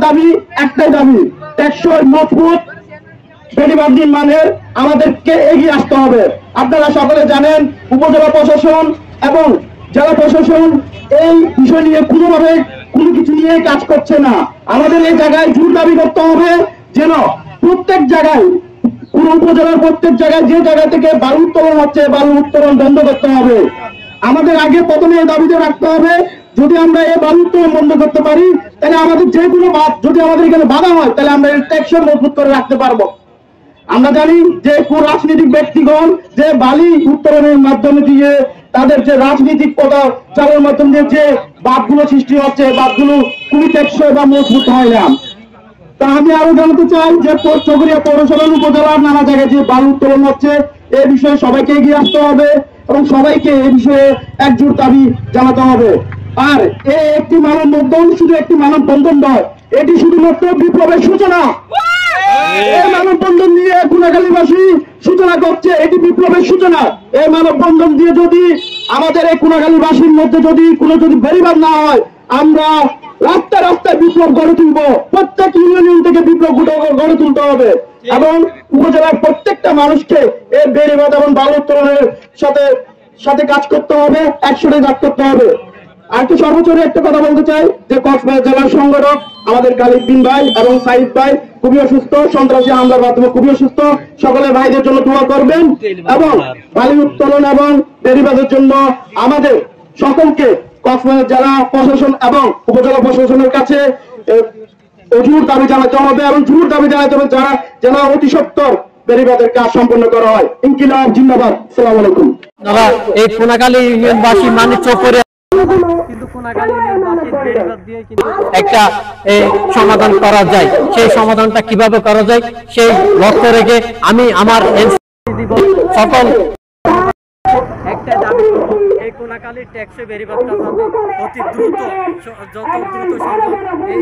দাবি একটাই দাবি, টেকসই মজবুত বেড়িবাঁধ নির্মাণের আমাদেরকে এগিয়ে আসতে হবে। আপনারা সকলে জানেন উপজেলা প্রশাসন এবং জেলা প্রশাসন এই বিষয় নিয়ে কোনোভাবে কোনো কিছু নিয়ে কাজ করছে না। আমাদের এই জায়গায় জোর দাবি করতে হবে যেন প্রত্যেক জায়গায়, কোন উপজেলার প্রত্যেক জায়গায় যে জায়গা থেকে বালু উত্তোলন হচ্ছে বালু উত্তোলন বন্ধ করতে হবে। আমাদের আগে প্রথমে এই দাবিতে রাখতে হবে, যদি আমরা এই বালু উত্তোলন বন্ধ করতে পারি তাহলে আমাদের যে কোনো যদি আমাদের এখানে বাধা হয় তাহলে আমরা টেকসই মজবুত করে রাখতে পারবো। আমরা জানি যে কোন রাজনৈতিক ব্যক্তিগণ যে বালি উত্তোলনের মাধ্যমে দিয়ে তাদের যে রাজনৈতিক পথা চালের মাধ্যম দিয়ে যে বাঁধগুলো সৃষ্টি হচ্ছে, বাঁধগুলো খুবই টেকসই বা মজবুত হয় না। তা আমি আরো জানতে চাই যে চকরিয়া পৌরসভা উপজেলার নানা জায়গায় যে বালু উত্তোলন হচ্ছে এই বিষয়ে সবাইকে এগিয়ে আসতে হবে এবং সবাইকে এই বিষয়ে একজোট দাবি জানাতে হবে। আর এই একটি মানববন্ধন শুধু একটি মানববন্ধন নয়, এটি শুধুমাত্র বিপ্লবের সূচনা। এই মানববন্ধন নিয়ে কোনাখালীবাসী সূচনা করছে, এটি বিপ্লবের সূচনা। এই মানববন্ধন দিয়ে যদি আমাদের এই কোনাখালীবাসীর মধ্যে যদি বেড়িবাঁধ না হয়, আমরা রাস্তায় রাস্তায় বিপ্লব গড়ে তুলব। প্রত্যেক ইউনিয়ন থেকে বিপ্লব গড়ে তুলতে হবে এবং উপজেলার প্রত্যেকটা মানুষকে এই বেড়িবাঁধ এবং বালু উত্তোলনের সাথে সাথে কাজ করতে হবে, একসাথে কাজ করতে হবে। আর কি সর্বোপরি একটা কথা বলতে চাই যে কক্সবাজার জেলার সংগঠক আমাদের খালিদ বিন ভাই এবং সাইদ ভাই খুবই অসুস্থ, সন্ত্রাসী হামলার মাধ্যমে খুবই অসুস্থ। সকলে ভাইদের জন্য দোয়া করবেন এবং বালু উত্তোলন এবং বেড়িবাঁধের জন্য আমাদের সকলকে কক্সবাজার জেলা প্রশাসন এবং উপজেলা প্রশাসনের কাছে জোর দাবি জানাতে হবে এবং জোর দাবি জানাতে হবে যারা যেন অতি সত্বর বেড়িবাঁধের কাজ সম্পন্ন করা হয়। ইনকিলাব জিন্দাবাদ। আসসালামু আলাইকুম। এই কোনাখালী ইউনিয়নবাসী মানে চোখে একটা সমাধান করা যায়, সেই সমাধানটা কিভাবে করা যায় সেই লক্ষ্য রেখে আমি আমার সকল একটা দাবি করব, এই কোনাখালী টেকসই বেড়িবাঁধটা অতি দ্রুত, যত দ্রুত সম্ভব এই